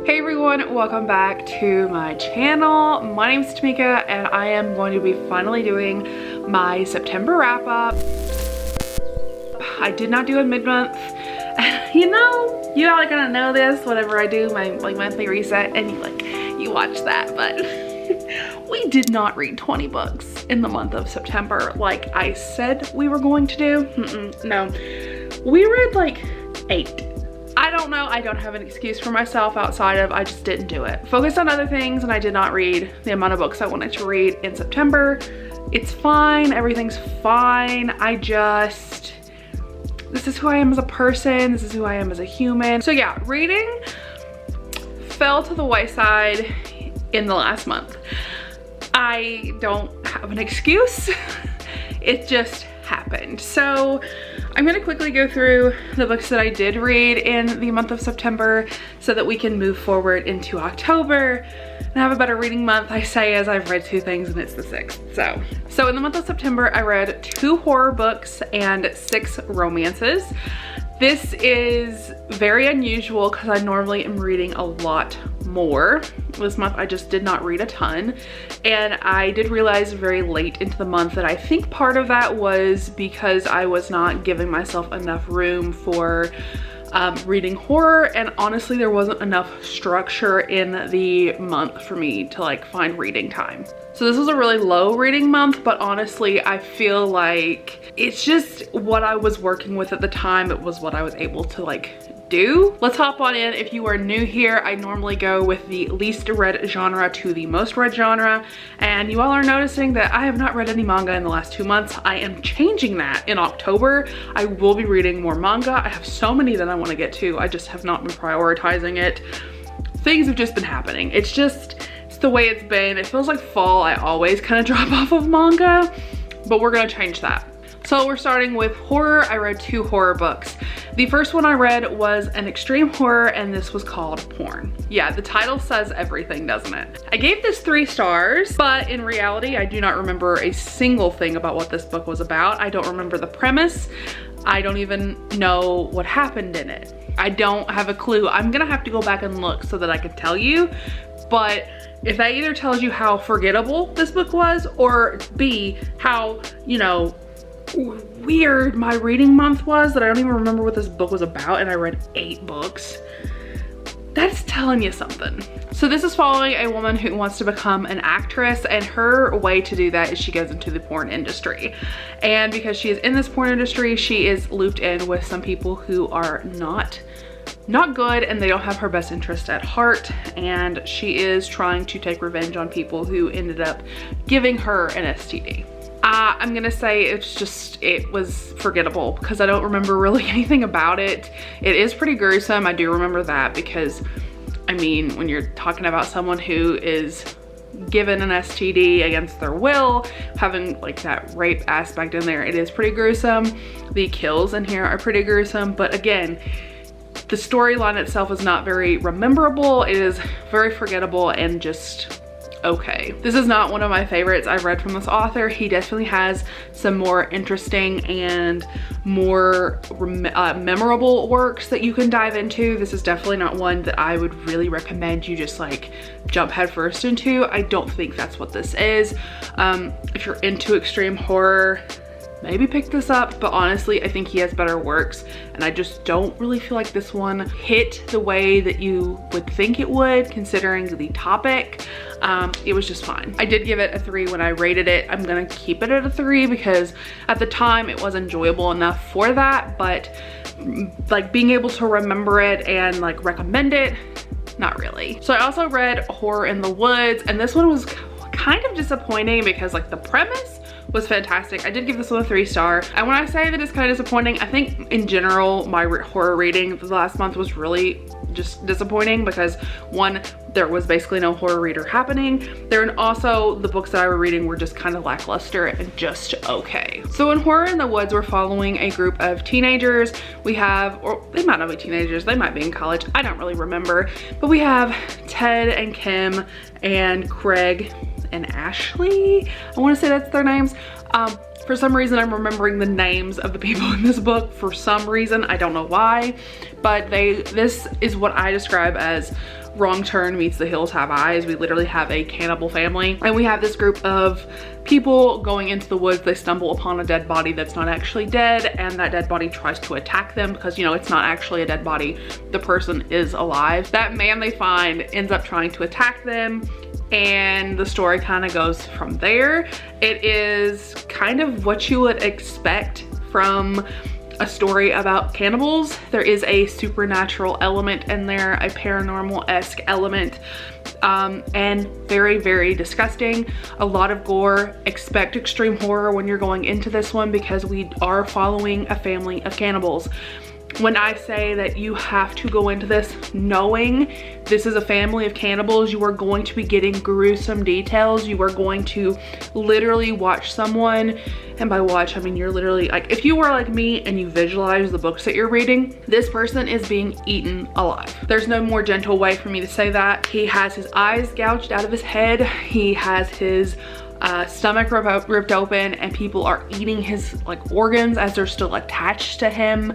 Hey everyone, welcome back to my channel. My name is Tamika and I am going to be finally doing my September wrap up. I did not do a mid-month. You all gotta know this whenever I do my monthly reset and you watch that, but we did not read 20 books in the month of September like I said we were going to do. No, we read like 8. I don't know, I don't have an excuse for myself outside of I just didn't do it. Focused on other things and I did not read the amount of books I wanted to read in September. It's fine, everything's fine. This is who I am as a person, this is who I am as a human. So yeah, reading fell to the wayside in the last month. I don't have an excuse, it just happened. So I'm gonna quickly go through the books that I did read in the month of September so that we can move forward into October and have a better reading month, I say, as I've read 2 things and it's the 6th. So in the month of September, I read 2 horror books and 6 romances. This is very unusual because I normally am reading a lot more. This month I just did not read a ton, and I did realize very late into the month that I think part of that was because I was not giving myself enough room for reading horror, and honestly there wasn't enough structure in the month for me to find reading time. So this was a really low reading month, but honestly I feel like it's just what I was working with at the time. It was what I was able to do. Let's hop on in. If you are new here, I normally go with the least read genre to the most read genre, and you all are noticing that I have not read any manga in the last 2 months. I am changing that in October. I will be reading more manga. I have so many that I want to get to. I just have not been prioritizing it. Things have just been happening. It's the way it's been. It feels like fall. I always kind of drop off of manga, but we're gonna change that. So we're starting with horror. I read 2 horror books. The first one I read was an extreme horror, and this was called Porn. Yeah, the title says everything, doesn't it? I gave this 3 stars, but in reality, I do not remember a single thing about what this book was about. I don't remember the premise. I don't even know what happened in it. I don't have a clue. I'm gonna have to go back and look so that I can tell you, but if that either tells you how forgettable this book was, or B, how, weird my reading month was, that I don't even remember what this book was about and I read 8 books, that's telling you something. So this is following a woman who wants to become an actress, and her way to do that is she goes into the porn industry. And because she is in this porn industry, she is looped in with some people who are not good, and they don't have her best interest at heart, and she is trying to take revenge on people who ended up giving her an STD. I'm gonna say it was forgettable because I don't remember really anything about it. It is pretty gruesome, I do remember that, because I mean, when you're talking about someone who is given an STD against their will, having that rape aspect in there, it is pretty gruesome. The kills in here are pretty gruesome, but again, the storyline itself is not very rememberable. It is very forgettable and just okay. This is not one of my favorites I've read from this author. He definitely has some more interesting and more memorable works that you can dive into. This is definitely not one that I would really recommend you just jump headfirst into. I don't think that's what this is. If you're into extreme horror, maybe pick this up, but honestly I think he has better works, and I just don't really feel like this one hit the way that you would think it would, considering the topic. It was just fine. I did give it a 3 when I rated it. I'm gonna keep it at a 3 because at the time it was enjoyable enough for that, but being able to remember it and recommend it, not really. So I also read Horror in the Woods, and this one was kind of disappointing because the premise was fantastic. I did give this one a 3-star. And when I say that it's kind of disappointing, I think in general, my horror reading for the last month was really just disappointing because 1, there was basically no horror reader happening there, and also the books that I were reading were just kind of lackluster and just okay. So in Horror in the Woods, we're following a group of teenagers. We have, or they might not be teenagers, they might be in college, I don't really remember, but we have Ted and Kim and Craig and Ashley, I want to say that's their names. For some reason, I'm remembering the names of the people in this book for some reason. I don't know why, but this is what I describe as Wrong Turn Meets The Hills Have Eyes. We literally have a cannibal family, and we have this group of people going into the woods. They stumble upon a dead body that's not actually dead, and that dead body tries to attack them because, you know, it's not actually a dead body. The person is alive. That man they find ends up trying to attack them, and the story kind of goes from there. It is kind of what you would expect from a story about cannibals. There is a supernatural element in there, a paranormal-esque element, and very, very disgusting. A lot of gore. Expect extreme horror when you're going into this one because we are following a family of cannibals. When I say that you have to go into this knowing this is a family of cannibals, you are going to be getting gruesome details. You are going to literally watch someone, and by watch, I mean you're literally, like, if you were like me and you visualize the books that you're reading, this person is being eaten alive. There's no more gentle way for me to say that. He has his eyes gouged out of his head. He has his stomach ripped open, and people are eating his like organs as they're still attached to him.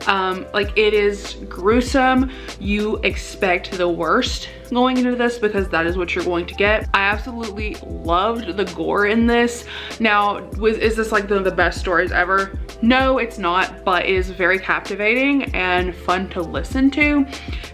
Like, it is gruesome. You expect the worst going into this because that is what you're going to get. I absolutely loved the gore in this. Now, is this like the best stories ever? No, it's not, but it is very captivating and fun to listen to.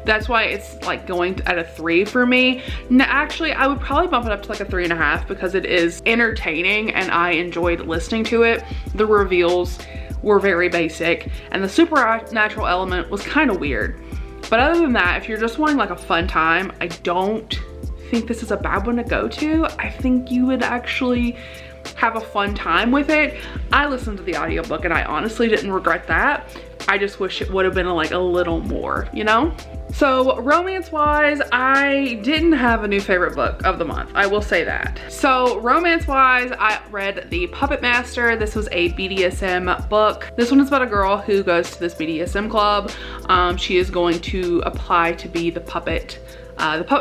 That's why it's like going at a 3 for me. Now, actually, I would probably bump it up to like a 3.5 because it is entertaining and I enjoyed listening to it. The reveals were very basic and the supernatural element was kind of weird. But other than that, if you're just wanting like a fun time, I don't think this is a bad one to go to. I think you would actually have a fun time with it. I listened to the audiobook and I honestly didn't regret that. I just wish it would have been like a little more, you know? So romance wise, I didn't have a new favorite book of the month. I will say that. So romance wise, I read The Puppet Master. This was a BDSM book. This one is about a girl who goes to this BDSM club. She is going to apply to be the puppet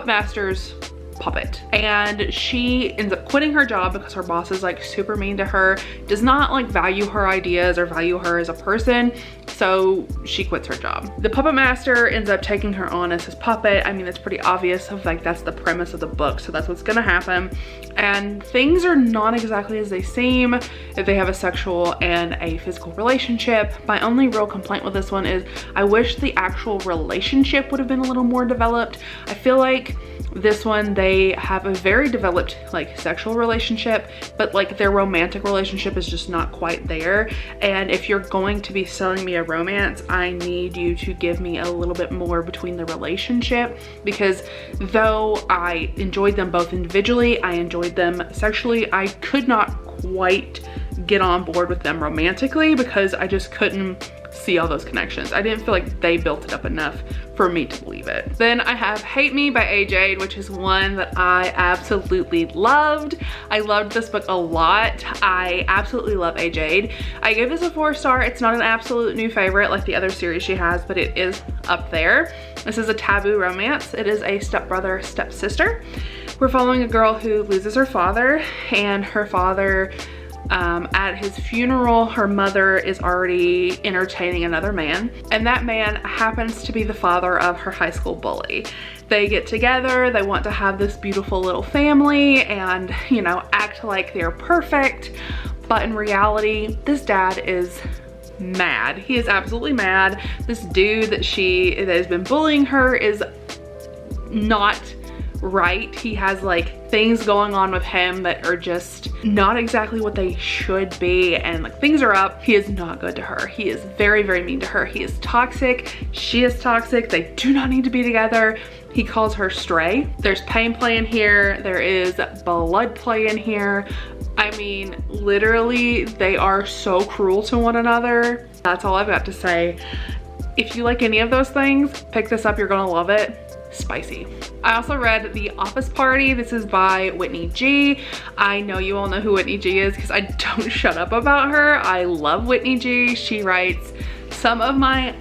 master's puppet, and she ends up quitting her job because her boss is like super mean to her, does not like value her ideas or value her as a person, so she quits her job. The puppet master ends up taking her on as his puppet. I mean, it's pretty obvious of like that's the premise of the book, so that's what's gonna happen, and things are not exactly as they seem if they have a sexual and a physical relationship. My only real complaint with this one is I wish the actual relationship would have been a little more developed. I feel like this one, they have a very developed like sexual relationship, but like their romantic relationship is just not quite there. And if you're going to be selling me a romance, I need you to give me a little bit more between the relationship, because though I enjoyed them both individually, I enjoyed them sexually, I could not quite get on board with them romantically because I just couldn't see all those connections. I didn't feel like they built it up enough for me to believe it. Then I have Hate Me by AJade, which is one that I absolutely loved. I loved this book a lot. I absolutely love AJade. I gave this a 4-star. It's not an absolute new favorite like the other series she has, but it is up there. This is a taboo romance. It is a stepbrother, stepsister. We're following a girl who loses her father, and her father, at his funeral, her mother is already entertaining another man, and that man happens to be the father of her high school bully. They get together, they want to have this beautiful little family and, you know, act like they're perfect, but in reality, this dad is mad. He is absolutely mad. This dude that has been bullying her is not right. He has like things going on with him that are just not exactly what they should be, and like things are up. He is not good to her. He is very, very mean to her. He is toxic. She is toxic. They do not need to be together. He calls her stray. There's pain play in here. There is blood play in here. I mean, literally, they are so cruel to one another. That's all I've got to say. If you like any of those things, pick this up. You're gonna love it. Spicy. I also read The Office Party. This is by Whitney G. I know you all know who Whitney G is because I don't shut up about her. I love Whitney G. She writes some of my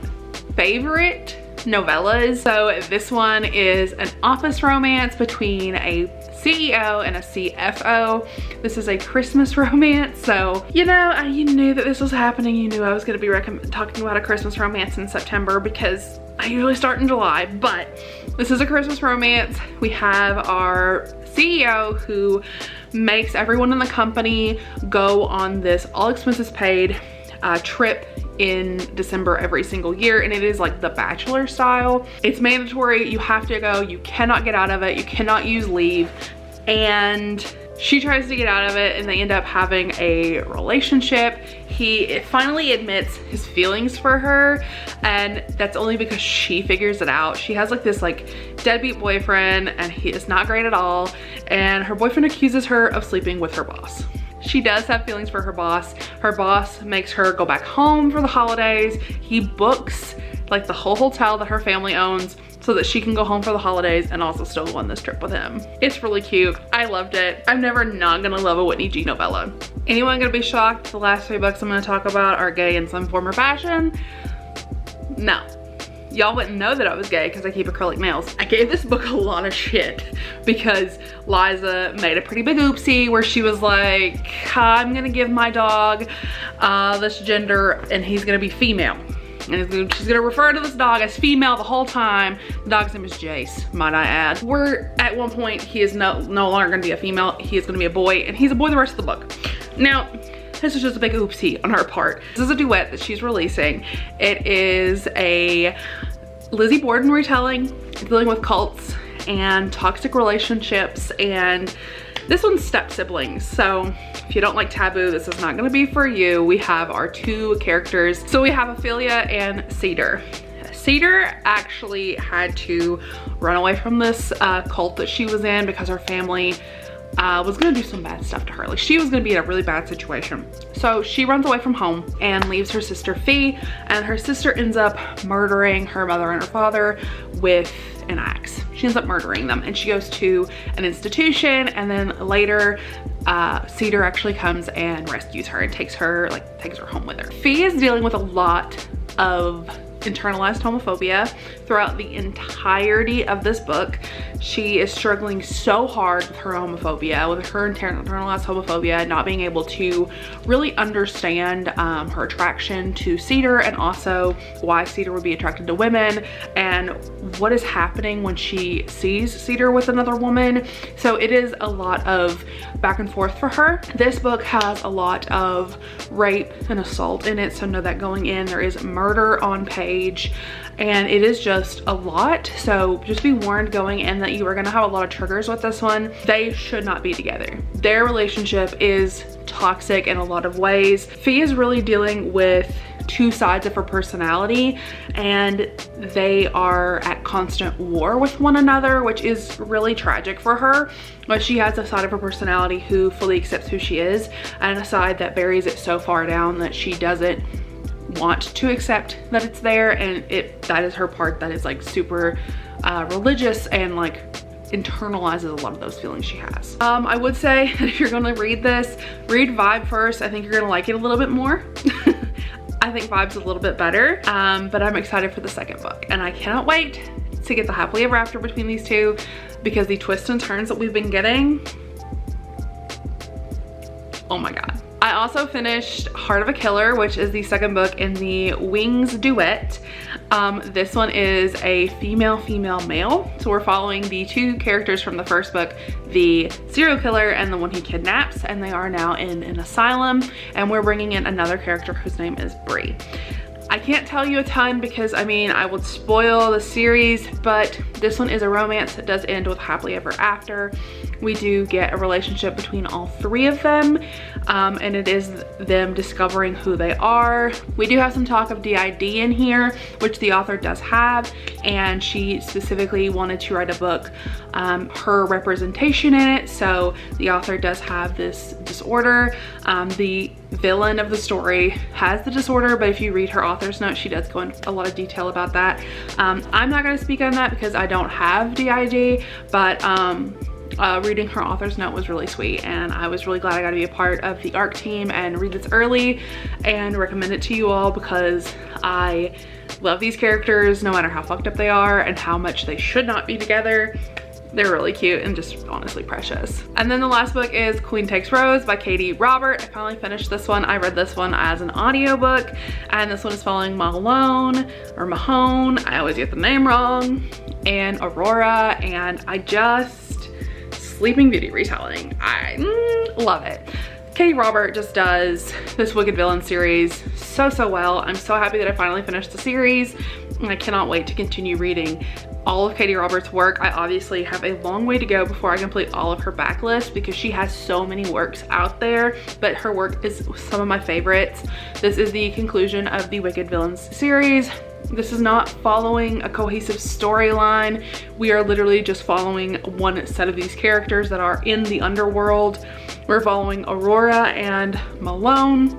favorite novellas. So this one is an office romance between a CEO and a CFO. This is a Christmas romance, so you know, you knew that this was happening. You knew I was going to be talking about a Christmas romance in September because I usually start in July, but This is a Christmas romance. We have our CEO who makes everyone in the company go on this all expenses paid trip in December every single year, and it is like the Bachelor style. It's mandatory, you have to go, you cannot get out of it, you cannot use leave, and she tries to get out of it and they end up having a relationship. He finally admits his feelings for her, and that's only because she figures it out. She has like this like deadbeat boyfriend and he is not great at all, and her boyfriend accuses her of sleeping with her boss. She does have feelings for her boss. Her boss makes her go back home for the holidays. He books like the whole hotel that her family owns so that she can go home for the holidays and also still go on this trip with him. It's really cute. I loved it. I'm never not gonna love a Whitney G novella. Anyone gonna be shocked the last 3 books I'm gonna talk about are gay in some form or fashion? No. Y'all wouldn't know that I was gay because I keep acrylic nails. I gave this book a lot of shit because Liza made a pretty big oopsie where she was like, I'm gonna give my dog this gender and he's gonna be female. And she's gonna refer to this dog as female the whole time. The dog's name is Jace, might I add. We're at one point, he is no longer gonna be a female, he is gonna be a boy, and he's a boy the rest of the book. Now, this is just a big oopsie on her part. This is a duet that she's releasing. It is a Lizzie Borden retelling, dealing with cults and toxic relationships, and this one's step siblings. So if you don't like taboo, this is not gonna be for you. We have our 2 characters. So we have Ophelia and Cedar. Cedar actually had to run away from this cult that she was in because her family was gonna do some bad stuff to her. Like, she was gonna be in a really bad situation. So she runs away from home and leaves her sister Fee, and her sister ends up murdering her mother and her father with an axe. She ends up murdering them, and she goes to an institution, and then later Cedar actually comes and rescues her and takes her home with her. Fee is dealing with a lot of internalized homophobia throughout the entirety of this book. She is struggling so hard with her homophobia, with her internalized homophobia, not being able to really understand her attraction to Cedar, and also why Cedar would be attracted to women and what is happening when she sees Cedar with another woman. So it is a lot of back and forth for her. This book has a lot of rape and assault in it, so know that going in. There is murder on page, and it is just a lot. So just be warned going in that you are gonna have a lot of triggers with this one. They should not be together. Their relationship is toxic in a lot of ways. Fee is really dealing with 2 sides of her personality, and they are at constant war with one another, which is really tragic for her. But she has a side of her personality who fully accepts who she is, and a side that buries it so far down that she doesn't want to accept that it's there, and that is her part that is like super religious and like internalizes a lot of those feelings she has. I would say that if you're gonna read this, read Vibe first. I think you're gonna like it a little bit more. I think Vibe's a little bit better, but I'm excited for the second book, and I cannot wait to get the happily ever after between these 2, because the twists and turns that we've been getting, oh my god. I also finished Heart of a Killer, which is the second book in the Wings duet. This one is a female male. So we're following the 2 characters from the first book, the serial killer and the one he kidnaps, and they are now in an asylum, and we're bringing in another character whose name is Bree. I can't tell you a ton because, I mean, I would spoil the series, but this one is a romance that does end with happily ever after. We do get a relationship between all 3 of them, and it is them discovering who they are. We do have some talk of DID in here, which the author does have, and she specifically wanted to write a book, her representation in it, so the author does have this disorder. The villain of the story has the disorder, but if you read her author's note, she does go into a lot of detail about that. I'm not going to speak on that because I don't have DID, but reading her author's note was really sweet, and I was really glad I got to be a part of the ARC team and read this early and recommend it to you all, because I love these characters no matter how fucked up they are and how much they should not be together. They're really cute and just honestly precious. And then the last book is Queen Takes Rose by Katie Robert. I finally finished this one. I read this one as an audiobook, and this one is following Mahone, or Mahone. I always get the name wrong. and Aurora, and Sleeping Beauty retelling. I love it. Katie Robert just does this Wicked Villain series so well. I'm so happy that I finally finished the series, and I cannot wait to continue reading all of Katie Roberts' work. I obviously have a long way to go before I complete all of her backlist because she has so many works out there, but her work is some of my favorites. This is the conclusion of the Wicked Villains series. This is not following a cohesive storyline. We are literally just following one set of these characters that are in the underworld. We're following Aurora and Mahone.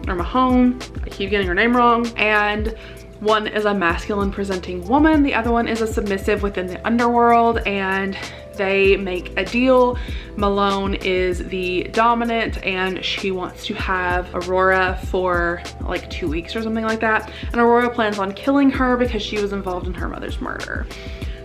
I keep getting her name wrong. And one is a masculine presenting woman. The other one is a submissive within the underworld, and they make a deal. Malone is the dominant, and she wants to have Aurora for like 2 weeks or something like that. And Aurora plans on killing her because she was involved in her mother's murder.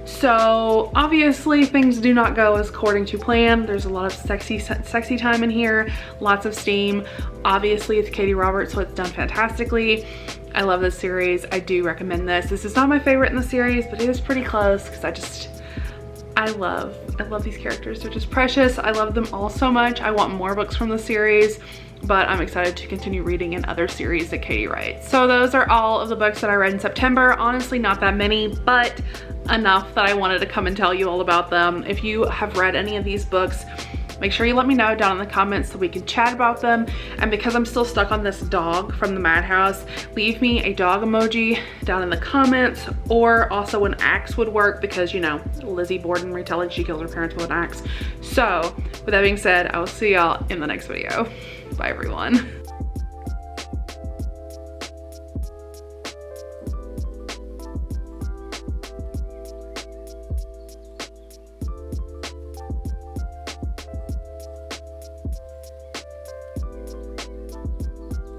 So obviously things do not go as according to plan. There's a lot of sexy time in here, lots of steam. Obviously it's Katie Roberts, so it's done fantastically. I love this series. I do recommend this. This is not my favorite in the series, but it is pretty close because I love these characters. They're just precious. I love them all so much. I want more books from the series, but I'm excited to continue reading in other series that Katie writes. So those are all of the books that I read in September. Honestly, not that many, but enough that I wanted to come and tell you all about them. If you have read any of these books, make sure you let me know down in the comments so we can chat about them. And because I'm still stuck on this dog from the madhouse, leave me a dog emoji down in the comments, or also an axe would work because, you know, Lizzie Borden retelling she killed her parents with an axe. So with that being said, I will see y'all in the next video. Bye everyone.